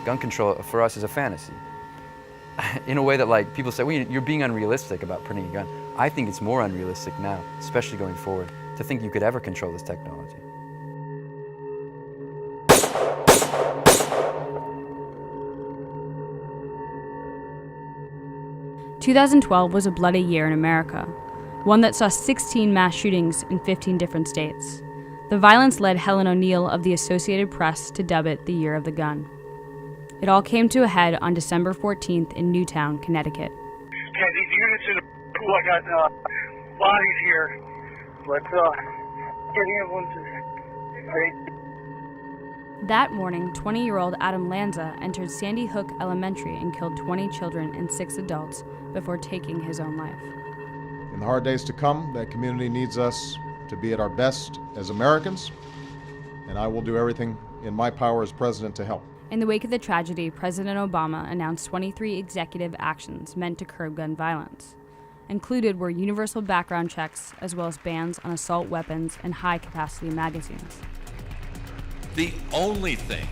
gun control for us is a fantasy. In a way that like people say, well, you're being unrealistic about printing a gun. I think it's more unrealistic now, especially going forward, to think you could ever control this technology. "2012 was a bloody year in America, one that saw 16 mass shootings in 15 different states. The violence led Helen O'Neill of the Associated Press to dub it the Year of the Gun. It all came to a head on December 14th in Newtown, Connecticut. Yeah, these units in the pool, I got bodies here, but getting ambulances. That morning, 20-year-old Adam Lanza entered Sandy Hook Elementary and killed 20 children and 6 adults before taking his own life. In the hard days to come, that community needs us to be at our best as Americans, and I will do everything in my power as president to help. In the wake of the tragedy, President Obama announced 23 executive actions meant to curb gun violence. Included were universal background checks, as well as bans on assault weapons and high-capacity magazines. The only thing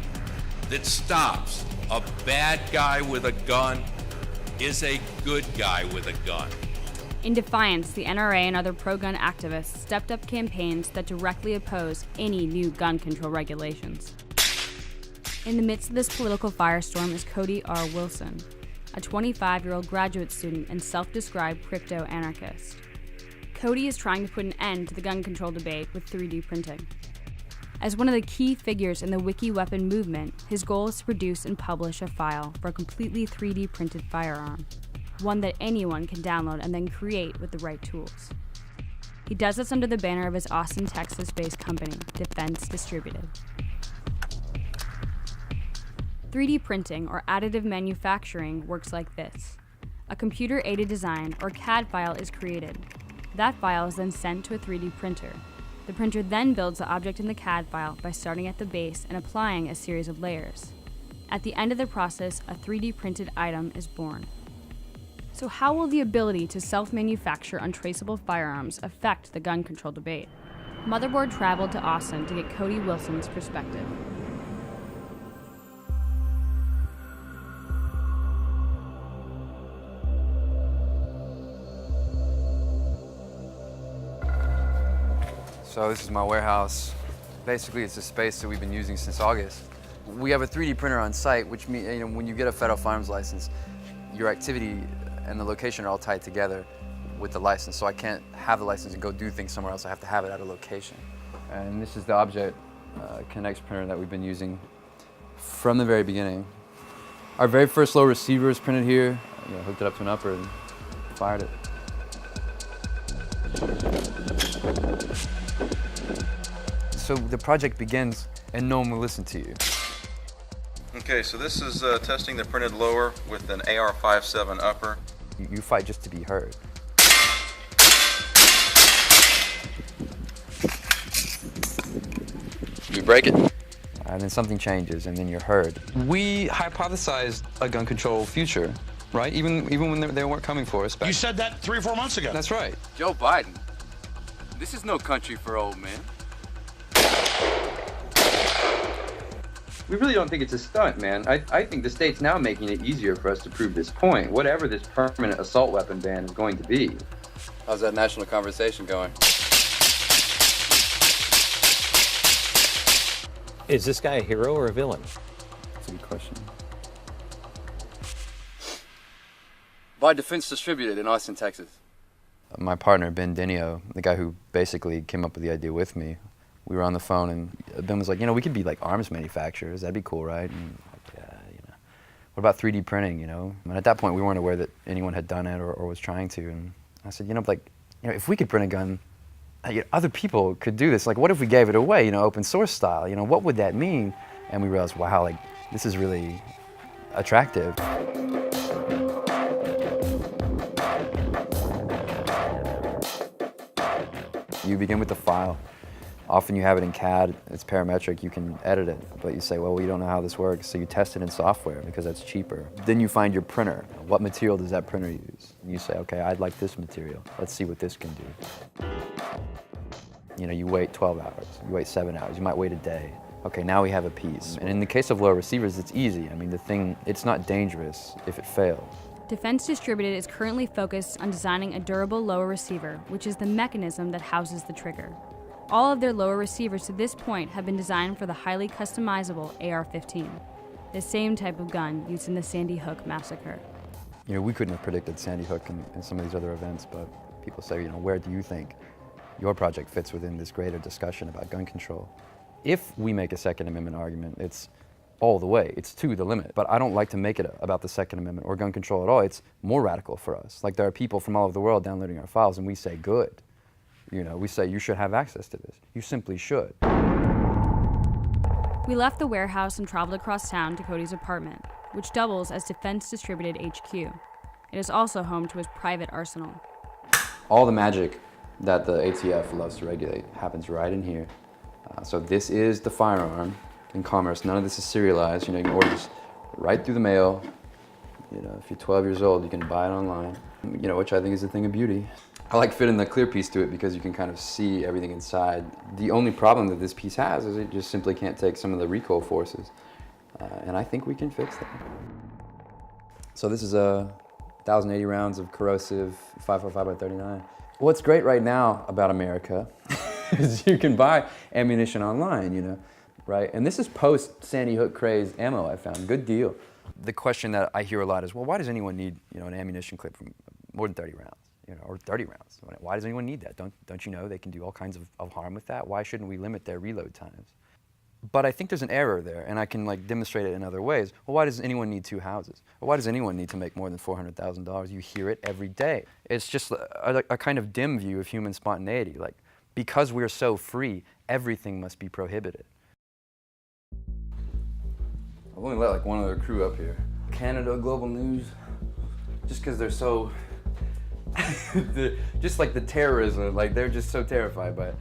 that stops a bad guy with a gun is a good guy with a gun. In defiance, the NRA and other pro-gun activists stepped up campaigns that directly oppose any new gun control regulations. In the midst of this political firestorm is Cody R. Wilson, a 25-year-old graduate student and self-described crypto-anarchist. Cody is trying to put an end to the gun control debate with 3D printing. As one of the key figures in the wiki weapon movement, his goal is to produce and publish a file for a completely 3D printed firearm, one that anyone can download and then create with the right tools. He does this under the banner of his Austin, Texas-based company, Defense Distributed. 3D printing, or additive manufacturing, works like this. A computer-aided design, or CAD file, is created. That file is then sent to a 3D printer. The printer then builds the object in the CAD file by starting at the base and applying a series of layers. At the end of the process, a 3D printed item is born. So how will the ability to self-manufacture untraceable firearms affect the gun control debate? Motherboard traveled to Austin to get Cody Wilson's perspective. So this is my warehouse. Basically, it's a space that we've been using since August. We have a 3D printer on site, which means when you get a federal firearms license, your activity and the location are all tied together with the license. So I can't have the license and go do things somewhere else. I have to have it at a location. And this is the Object Connect printer that we've been using from the very beginning. Our very first low receiver is printed here. Hooked it up to an upper and fired it. So the project begins and no one will listen to you. Okay, so this is testing the printed lower with an AR-57 upper. You fight just to be heard. You break it. And then something changes and then you're heard. We hypothesized a gun control future, right? Even when they weren't coming for us. You said that 3 or 4 months ago. That's right. Joe Biden, this is no country for old men. We really don't think it's a stunt, man. I think the state's now making it easier for us to prove this point, whatever this permanent assault weapon ban is going to be. How's that national conversation going? Is this guy a hero or a villain? That's a good question. By Defense Distributed in Austin, Texas. My partner, Ben Denio, the guy who basically came up with the idea with me, we were on the phone and Ben was like, we could be like arms manufacturers. That'd be cool, right? And like, yeah, what about 3D printing, And at that point, we weren't aware that anyone had done it or was trying to. And I said, if we could print a gun, other people could do this. Like, what if we gave it away, open source style? What would that mean? And we realized, wow, this is really attractive. You begin with the file. Often you have it in CAD, it's parametric, you can edit it, but you say, well, you don't know how this works, so you test it in software because that's cheaper. Then you find your printer. What material does that printer use? And you say, okay, I'd like this material. Let's see what this can do. You wait 12 hours, you wait 7 hours, you might wait a day. Okay, now we have a piece. And in the case of low receivers, it's easy. I mean, it's not dangerous if it fails. Defense Distributed is currently focused on designing a durable lower receiver, which is the mechanism that houses the trigger. All of their lower receivers to this point have been designed for the highly customizable AR-15, the same type of gun used in the Sandy Hook massacre. You know, we couldn't have predicted Sandy Hook and some of these other events, but people say, you know, where do you think your project fits within this greater discussion about gun control? If we make a Second Amendment argument, it's all the way, it's to the limit. But I don't like to make it about the Second Amendment or gun control at all. It's more radical for us. Like, there are people from all over the world downloading our files, and we say, good. You know, we say, you should have access to this. You simply should. We left the warehouse and traveled across town to Cody's apartment, which doubles as Defense Distributed HQ. It is also home to his private arsenal. All the magic that the ATF loves to regulate happens right in here. So this is the firearm in commerce. None of this is serialized. You know, you can order this right through the mail. You know, if you're 12 years old, you can buy it online. You know, which I think is a thing of beauty. I like fitting the clear piece to it because you can kind of see everything inside. The only problem that this piece has is it just simply can't take some of the recoil forces. And I think we can fix that. So this is 1,080 rounds of corrosive 5.45x39. What's great right now about America is you can buy ammunition online, you know, right? And this is post Sandy Hook craze ammo, I found. Good deal. The question that I hear a lot is, well, why does anyone need, you know, an ammunition clip from more than 30 rounds, you know, or 30 rounds? Why does anyone need that? Don't you know they can do all kinds of harm with that? Why shouldn't we limit their reload times? But I think there's an error there, and I can like demonstrate it in other ways. Well, why does anyone need 2 houses? Well, why does anyone need to make more than $400,000? You hear it every day. It's just a kind of dim view of human spontaneity. Like, because we're so free, everything must be prohibited. I've only let like one other crew up here. Canada Global News, just because they're so, just like the terrorism, like they're just so terrified by it.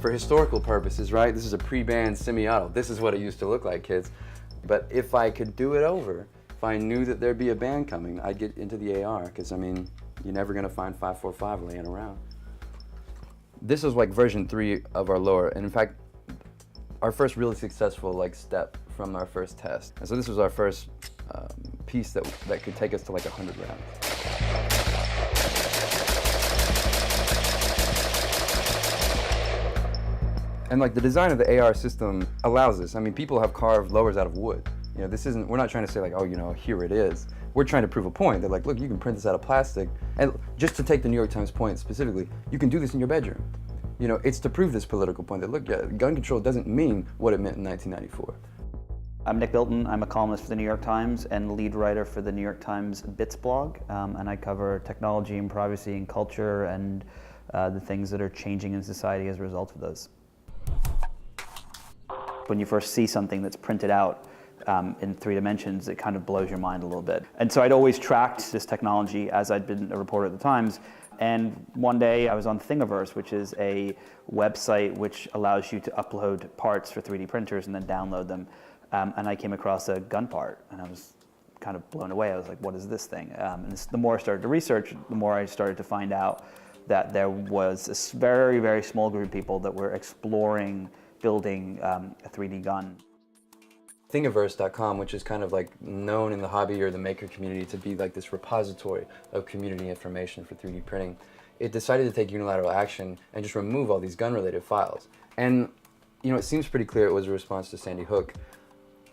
For historical purposes, right, this is a pre-band semi-auto. This is what it used to look like, kids. But if I could do it over, if I knew that there'd be a band coming, I'd get into the AR, because I mean, you're never gonna find 5.45 laying around. This is like version 3 of our lower, and in fact, our first really successful like step from our first test. And so this was our first piece that could take us to like 100 rounds. And like the design of the AR system allows this. I mean, people have carved lowers out of wood. You know, this isn't, we're not trying to say like, oh, you know, here it is. We're trying to prove a point. They're like, look, you can print this out of plastic. And just to take the New York Times point specifically, you can do this in your bedroom. You know, it's to prove this political point that, look, gun control doesn't mean what it meant in 1994. I'm Nick Bilton. I'm a columnist for the New York Times and lead writer for the New York Times Bits blog. And I cover technology and privacy and culture and the things that are changing in society as a result of those. When you first see something that's printed out in 3 dimensions, it kind of blows your mind a little bit. And so I'd always tracked this technology as I'd been a reporter at the Times. And one day I was on Thingiverse, which is a website which allows you to upload parts for 3D printers and then download them. And I came across a gun part, and I was kind of blown away. I was like, what is this thing? And the more I started to research, the more I started to find out that there was a very, very small group of people that were exploring building a 3D gun. Thingiverse.com, which is kind of like known in the hobby or the maker community to be like this repository of community information for 3D printing, it decided to take unilateral action and just remove all these gun-related files. And, you know, it seems pretty clear it was a response to Sandy Hook.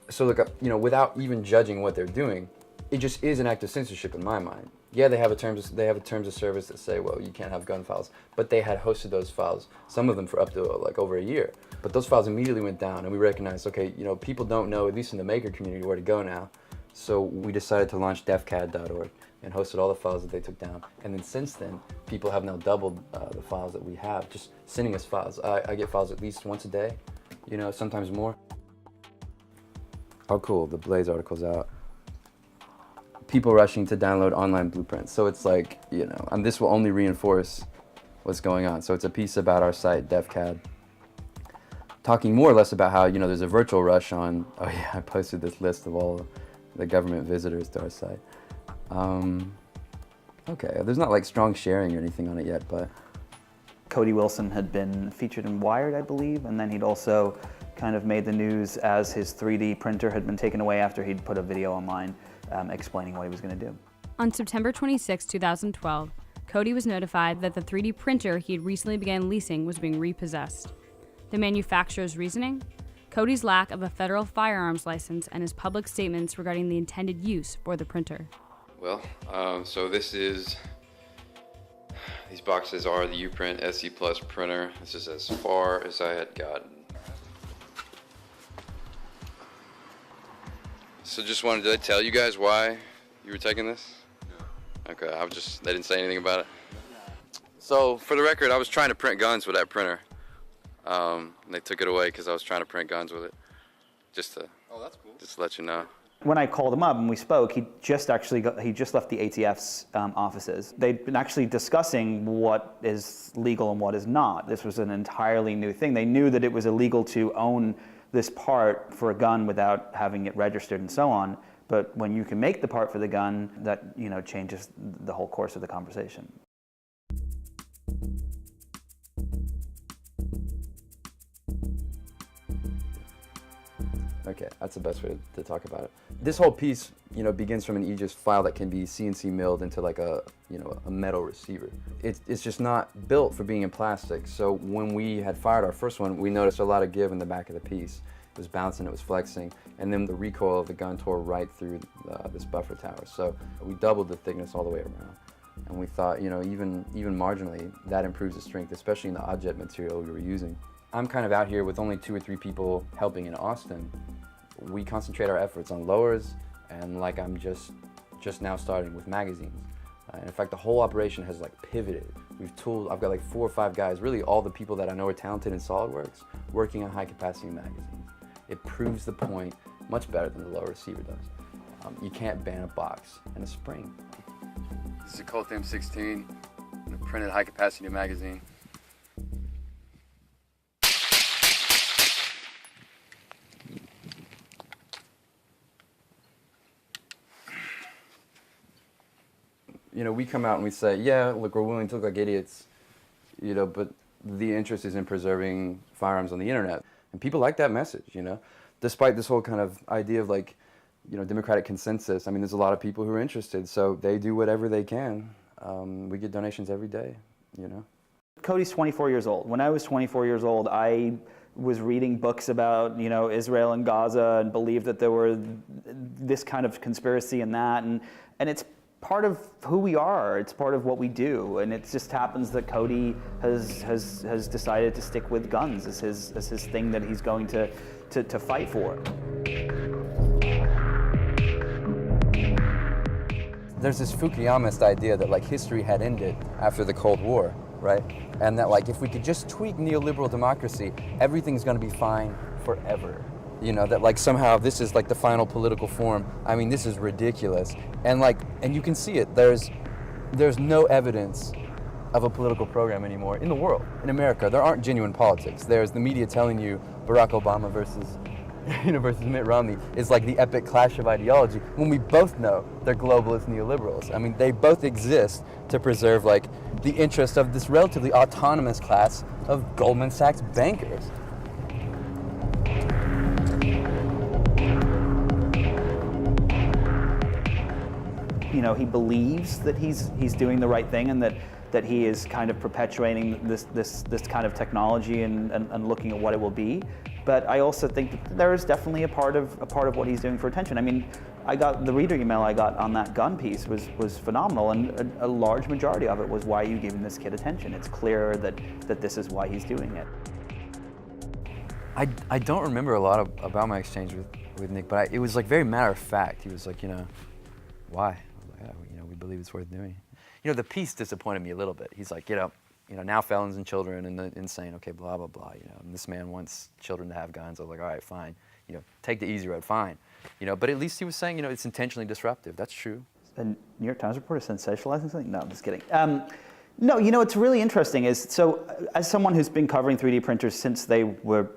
So look, you know, without even judging what they're doing, it just is an act of censorship in my mind. Yeah, they have a terms of service that say, well, you can't have gun files, but they had hosted those files, some of them for up to like over a year. But those files immediately went down, and we recognized, okay, you know, people don't know, at least in the maker community, where to go now. So we decided to launch defcad.org and hosted all the files that they took down. And then since then, people have now doubled the files that we have, just sending us files. I get files at least once a day, you know, sometimes more. Oh, cool, the Blaze article's out. People rushing to download online blueprints. So it's like, you know, and this will only reinforce what's going on. So it's a piece about our site, defcad, talking more or less about how, you know, there's a virtual rush on, oh yeah, I posted this list of all the government visitors to our site. Okay, there's not like strong sharing or anything on it yet, but... Cody Wilson had been featured in Wired, I believe, and then he'd also kind of made the news as his 3D printer had been taken away after he'd put a video online explaining what he was going to do. On September 26, 2012, Cody was notified that the 3D printer he had recently began leasing was being repossessed. The manufacturer's reasoning? Cody's lack of a federal firearms license and his public statements regarding the intended use for the printer. Well, so this is... These boxes are the Uprint SE Plus printer. This is as far as I had gotten. So just wanted to tell you guys why you were taking this? No. Okay, they didn't say anything about it. So for the record, I was trying to print guns with that printer. And they took it away because I was trying to print guns with it. Just to, oh, that's cool. Just to let you know. When I called him up and we spoke, he just left the ATF's offices. They'd been actually discussing what is legal and what is not. This was an entirely new thing. They knew that it was illegal to own this part for a gun without having it registered and so on. But when you can make the part for the gun, that changes the whole course of the conversation. Okay, that's the best way to talk about it. This whole piece, begins from an Aegis file that can be CNC milled into like a metal receiver. It's just not built for being in plastic. So when we had fired our first one, we noticed a lot of give in the back of the piece. It was bouncing, it was flexing, and then the recoil of the gun tore right through this buffer tower. So we doubled the thickness all the way around. And we thought, even marginally, that improves the strength, especially in the object material we were using. I'm kind of out here with only 2 or 3 people helping in Austin. We concentrate our efforts on lowers, and like I'm just now starting with magazines. And in fact, the whole operation has like pivoted. I've got like 4 or 5 guys, really all the people that I know are talented in SolidWorks, working on high capacity magazines. It proves the point much better than the lower receiver does. You can't ban a box and a spring. This is a Colt M16, a printed high capacity magazine. We come out and we say, yeah, look, we're willing to look like idiots, but the interest is in preserving firearms on the internet. And people like that message, Despite this whole kind of idea of like, democratic consensus, I mean, there's a lot of people who are interested, so they do whatever they can. We get donations every day, Cody's 24 years old. When I was 24 years old, I was reading books about, Israel and Gaza and believed that there were this kind of conspiracy and that, and it's part of who we are. It's part of what we do, and it just happens that Cody has decided to stick with guns as his thing that he's going to fight for. There's this Fukuyamist idea that like history had ended after the Cold War, right? And that like if we could just tweak neoliberal democracy, everything's going to be fine forever. That like somehow this is like the final political form. I mean, this is ridiculous. And you can see it. There's no evidence of a political program anymore in the world. In America, there aren't genuine politics. There's the media telling you Barack Obama versus Mitt Romney is like the epic clash of ideology, when we both know they're globalist neoliberals. I mean, they both exist to preserve like the interest of this relatively autonomous class of Goldman Sachs bankers. He believes that he's doing the right thing and that he is kind of perpetuating this kind of technology and looking at what it will be. But I also think that there is definitely a part of what he's doing for attention. I mean, the reader email I got on that gun piece was phenomenal, and a large majority of it was, why are you giving this kid attention? It's clear that this is why he's doing it. I don't remember a lot about my exchange with Nick, but it was like very matter of fact. He was like, why? I was like, yeah, we believe it's worth doing. The piece disappointed me a little bit. He's like, now felons and children and the insane, okay, blah, blah, blah, and this man wants children to have guns. I was like, all right, fine, take the easy road, fine. But at least he was saying, it's intentionally disruptive. That's true. The New York Times reporter sensationalizing something? No, I'm just kidding. No, what's really interesting is, so as someone who's been covering 3D printers since they were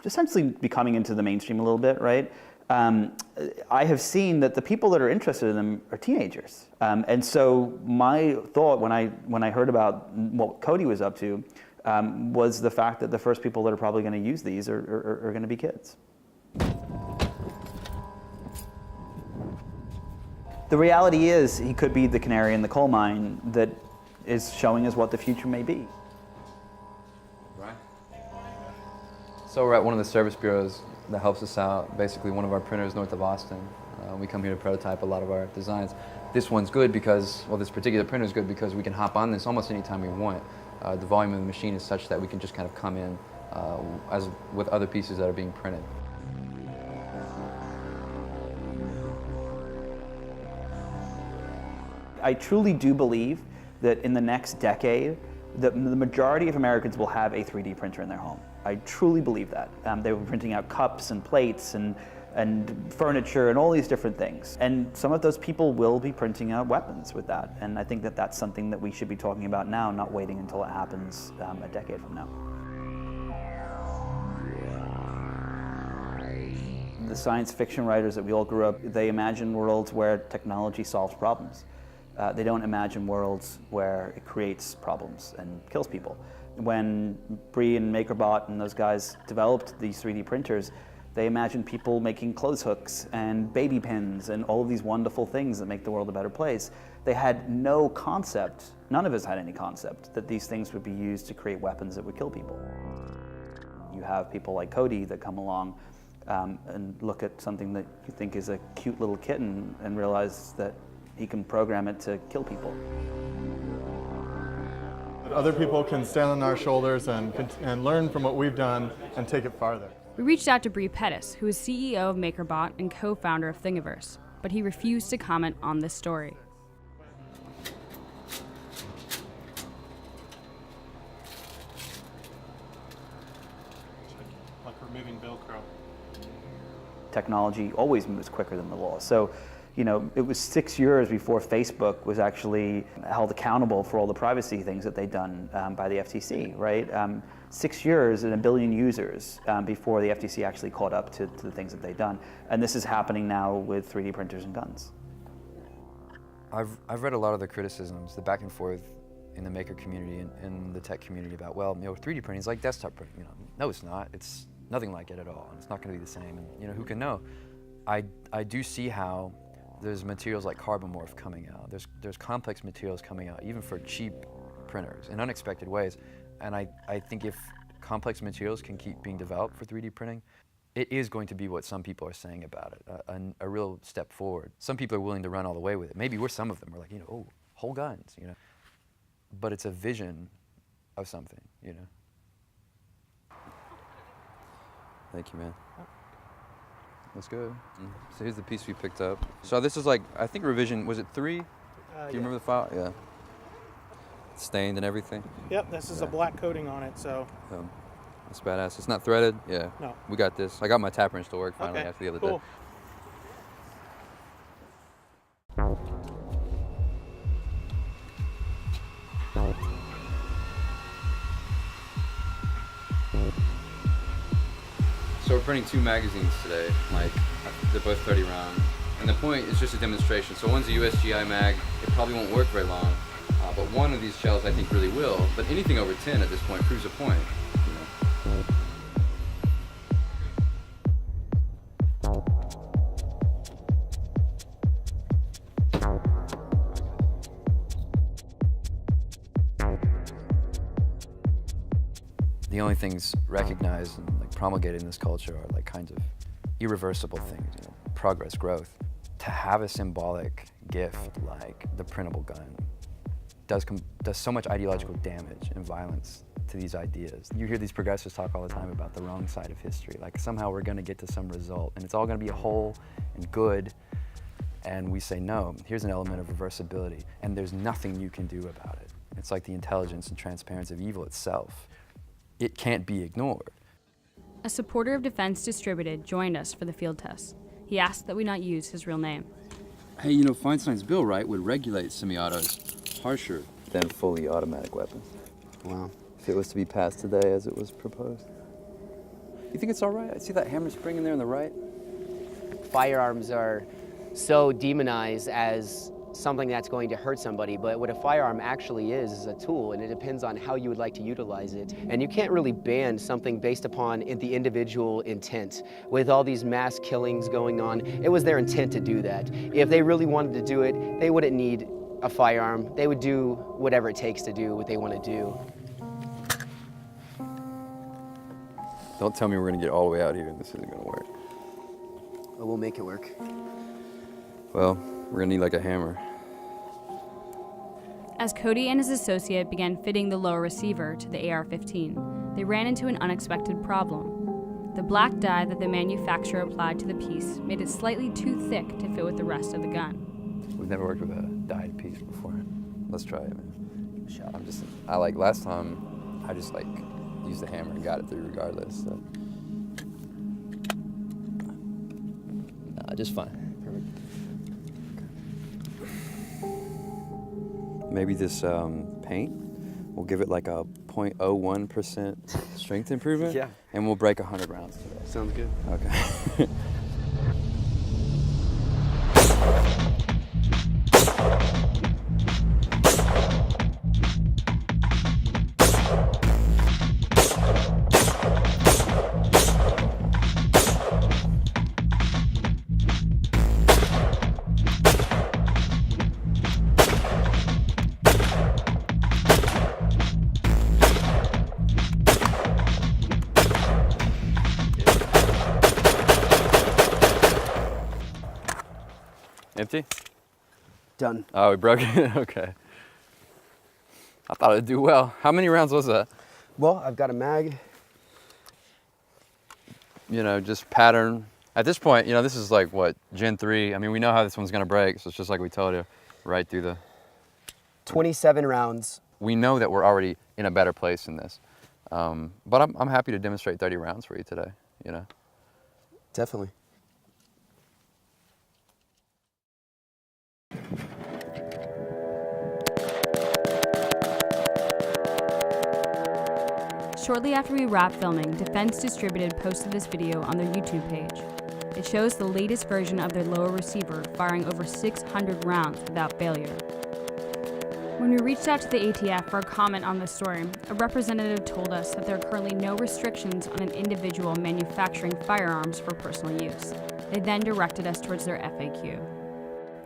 essentially becoming into the mainstream a little bit, right? I have seen that the people that are interested in them are teenagers. And so my thought when I heard about what Cody was up to was the fact that the first people that are probably going to use these are going to be kids. The reality is he could be the canary in the coal mine that is showing us what the future may be. Right. So we're at one of the service bureaus that helps us out. Basically, one of our printers north of Austin. We come here to prototype a lot of our designs. This one's good because, well, this particular printer is good because we can hop on this almost anytime we want. The volume of the machine is such that we can just kind of come in as with other pieces that are being printed. I truly do believe that in the next decade, the majority of Americans will have a 3D printer in their home. I truly believe that. They were printing out cups and plates and furniture and all these different things. And some of those people will be printing out weapons with that. And I think that that's something that we should be talking about now, not waiting until it happens a decade from now. The science fiction writers that we all grew up, they imagine worlds where technology solves problems. They don't imagine worlds where it creates problems and kills people. When Bree and MakerBot and those guys developed these 3D printers, they imagined people making clothes hooks and baby pins and all of these wonderful things that make the world a better place. They had no concept, none of us had any concept, that these things would be used to create weapons that would kill people. You have people like Cody that come along and look at something that you think is a cute little kitten and realize that he can program it to kill people. Other people can stand on our shoulders and learn from what we've done and take it farther. We reached out to Bree Pettis, who is CEO of MakerBot and co-founder of Thingiverse, but he refused to comment on this story. Like removing Velcro. Technology always moves quicker than the law. So, you know, it was 6 years before Facebook was actually held accountable for all the privacy things that they'd done by the FTC, right? 6 years and 1 billion users before the FTC actually caught up to the things that they'd done. And this is happening now with 3D printers and guns. I've read a lot of the criticisms, the back and forth in the maker community and the tech community about, well, you know, 3D printing is like desktop printing. You know, no, it's not. It's nothing like it at all. It's not going to be the same. And, you know, who can know? I do see how there's materials like carbon morph coming out. There's complex materials coming out, even for cheap printers, in unexpected ways. And I think if complex materials can keep being developed for 3D printing, it is going to be what some people are saying about it, a real step forward. Some people are willing to run all the way with it. Maybe we're some of them. We're like, you know, oh, whole guns, you know. But it's a vision of something, you know. Thank you, man. That's good. So here's the piece we picked up. So this is like, I think revision, was it 3? Do you remember the file? Yeah. It's stained and everything? Yep, this is a black coating on it, so. That's badass. It's not threaded? Yeah. No. We got this. I got my tap wrench to work finally after the other day. So we're printing 2 magazines today, like they're both 30 round. And the point is just a demonstration. So one's a USGI mag, it probably won't work very long, but one of these shells I think really will. But anything over 10 at this point proves a point. You know? The only things recognized and like promulgated in this culture are like kinds of irreversible things, you know, progress, growth. To have a symbolic gift like the printable gun does so much ideological damage and violence to these ideas. You hear these progressives talk all the time about the wrong side of history, like somehow we're going to get to some result and it's all going to be whole and good, and we say no, here's an element of reversibility and there's nothing you can do about it. It's like the intelligence and transparency of evil itself. It can't be ignored. A supporter of Defense Distributed joined us for the field test. He asked that we not use his real name. Hey, you know, Feinstein's bill, right, would regulate semi-autos harsher than fully automatic weapons. Wow. If it was to be passed today as it was proposed. You think it's all right? I see that hammer spring in there on the right. firearms are so demonized as something that's going to hurt somebody, but what a firearm actually is a tool, and it depends on how you would like to utilize it. And you can't really ban something based upon the individual intent. With all these mass killings going on, it was their intent to do that. If they really wanted to do it, they wouldn't need a firearm. They would do whatever it takes to do what they want to do. Don't tell me we're gonna get all the way out here and this isn't gonna work. But we'll make it work. Well, we're gonna need like a hammer. As Cody and his associate began fitting the lower receiver to the AR-15, they ran into an unexpected problem. The black dye that the manufacturer applied to the piece made it slightly too thick to fit with the rest of the gun. We've never worked with a dyed piece before. Let's try it, man. I like last time, I just like used the hammer and got it through regardless. So. Nah, just fine. Maybe this paint, we'll give it like a 0.01% strength improvement. Yeah. And we'll break 100 rounds today. Sounds good. Okay. Empty? Done. Oh, we broke it? Okay. I thought it'd do well. How many rounds was that? Well, I've got a mag. You know, just pattern. At this point, you know, this is like, what, Gen 3? I mean, we know how this one's gonna break, so it's just like we told you, right through the... 27 rounds. We know that we're already in a better place in this. But I'm happy to demonstrate 30 rounds for you today, you know? Definitely. Shortly after we wrapped filming, Defense Distributed posted this video on their YouTube page. It shows the latest version of their lower receiver firing over 600 rounds without failure. When we reached out to the ATF for a comment on this story, a representative told us that there are currently no restrictions on an individual manufacturing firearms for personal use. They then directed us towards their FAQ.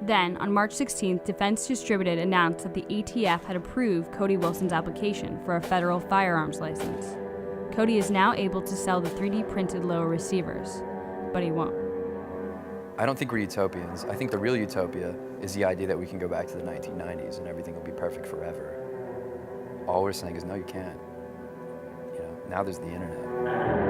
Then, on March 16th, Defense Distributed announced that the ATF had approved Cody Wilson's application for a federal firearms license. Cody is now able to sell the 3D printed lower receivers, but he won't. I don't think we're utopians. I think the real utopia is the idea that we can go back to the 1990s and everything will be perfect forever. All we're saying is, no, you can't. You know, now there's the internet.